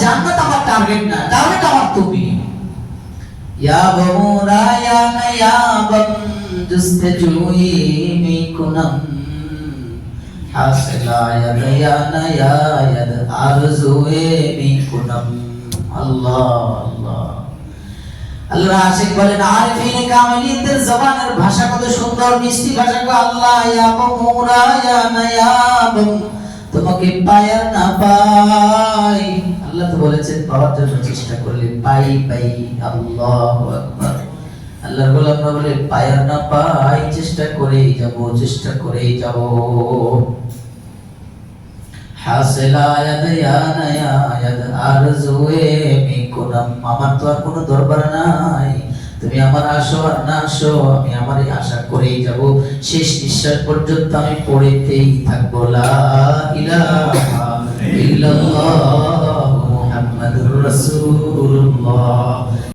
জান্নাত আমার টার্গেট না, টার্গেট আমার তুমি। ইয়া বমুরা ইয়া নায়াবম জুস্তজুই মিকুনাম হাসলা ইয়া নায়ায়াদ আরজুয়ে মিকুনাম। আল্লাহ আল্লাহ আল্লাহ আশিক বলেন আরিফিন কামিলিনদের জবানের ভাষা কত সুন্দর, মিষ্টি ভাষা গো। আল্লাহ ইয়া বমুরা ইয়া নায়াবম, তোমাকে পাই আর না পাই, আল্লাহ তো বলেছেন পাওয়ার জন্য চেষ্টা করলে পাই পাই। আল্লাহু আকবার। আল্লাহর গোলামরা বলে পাই আর না পাই, চেষ্টা করেই যাব, চেষ্টা করেই যাব। হাসিলা ইয়াদানা ইয়াদ আরজুয়ে মিকুনাম, আমার তো আর কোনো দরবার নাই, তুমি আমার আসো আর না আসো, আমি আমারই আশা করেই যাব, শেষ নিঃশ্বাস পর্যন্ত আমি পড়েতেই থাকবো লা ইলাহা ইল্লাল্লাহ মুহাম্মাদুর রাসূলুল্লাহ।